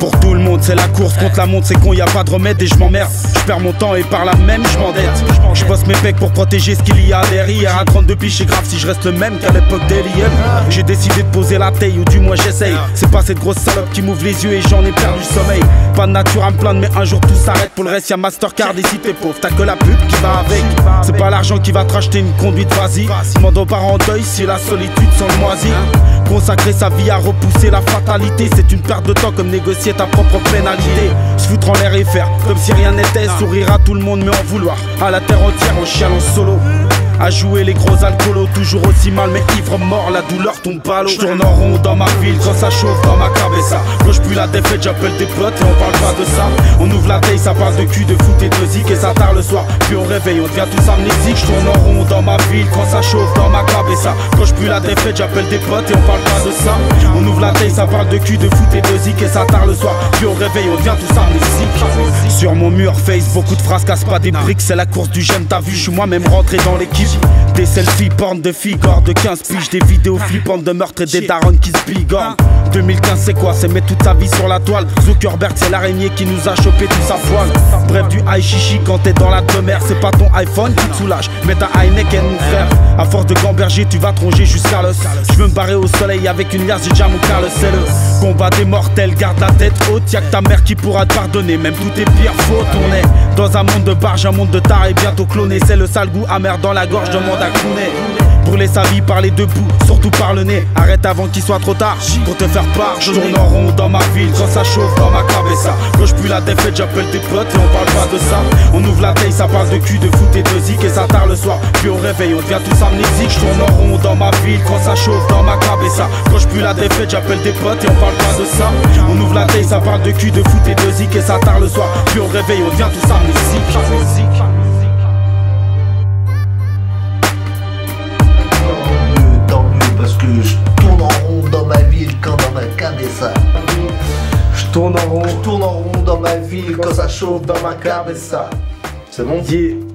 Pour tout le monde c'est la course contre la montre, c'est con, y a pas de remède et je m'emmerde. Je perds mon temps et par là même je m'endette. Je bosse mes pecs pour protéger ce qu'il y a derrière. À 32 piges c'est grave si je reste le même qu'à l'époque d'Eliel. J'ai décidé de poser la taille ou du moins j'essaye. C'est pas cette grosse salope qui m'ouvre les yeux et j'en ai perdu le sommeil. Pas de nature à me plaindre mais un jour tout s'arrête. Pour le reste y'a Mastercard et si t'es pauvre t'as que la pub qui va avec. C'est pas l'argent qui va te racheter une conduite, vas-y. Demande aux parents en deuil si la solitude sans le moisi. Consacrer sa vie à repousser la fatalité, c'est une perte de temps comme négocier ta propre pénalité. Se foutre en l'air et faire comme si rien n'était. Sourire à tout le monde mais en vouloir à la terre entière en chialant solo. À jouer les gros alcoolos, toujours aussi mal mais ivre mort, la douleur tombe pas l'eau. J'tourne en rond dans ma ville quand ça chauffe dans ma cabeza. Quand j'pue la défaite j'appelle des potes et on parle pas de ça. On ouvre la taille, ça parle de cul, de foot et de zik. Et ça tard le soir, puis au réveil on devient tous amnésiques. J'tourne en rond dans ma ville quand ça chauffe dans ma cabeza. Quand j'pue la défaite j'appelle des potes et on parle pas de ça. On ouvre la taille, ça parle de cul, de foot et de zik. Et ça tard le soir, puis au réveil on devient tous amnésiques. Sur mon mur face, beaucoup de phrases cassent pas des briques. C'est la course du j'aime, t'as vu, j'suis moi-même rentré dans l'équipe. Des selfies, porn de filles, gore de 15 piges. Des vidéos flippantes de meurtres et des darons qui se bigornent. 2015 c'est quoi? C'est mettre toute sa vie sur la toile. Zuckerberg c'est l'araignée qui nous a chopé tout sa poil. Bref du high chichi quand t'es dans la demeure. C'est pas ton iPhone qui te soulage, mais ta Heineken mon frère. À force de gamberger tu vas te ronger jusqu'à l'os. Je veux me barrer au soleil avec une liasse, j'ai déjà mon Carlos. C'est le combat des mortels, garde la tête haute. Y'a que ta mère qui pourra te pardonner, même tout est pire faut tourner. Dans un monde de barge, un monde de tard et bientôt cloné. C'est le sale goût amer dans la gorge, demande à Kounet. Brûler sa vie par les deux bouts, surtout par le nez. Arrête avant qu'il soit trop tard pour te faire pardonner. Je tourne en rond dans ma ville quand ça chauffe dans ma cabeza. Quand j'pue la défaite j'appelle des potes et on parle pas de ça. On ouvre la taille, ça parle de cul, de foot et de zik. Et ça tard le soir, puis au réveil on devient tous amnésiques. Je tourne en rond dans ma ville quand ça chauffe dans ma cabeza. Quand j'pue la défaite j'appelle des potes et on parle pas de ça. On ouvre la taille, ça parle de cul, de foot et de zik. Et ça tard le soir, puis au réveil on devient tous amnésiques. Parce que je tourne en rond dans ma ville quand dans ma cabeza. Je tourne en rond dans ma ville quand ça chauffe dans ma cabeza. C'est bon? Yeah.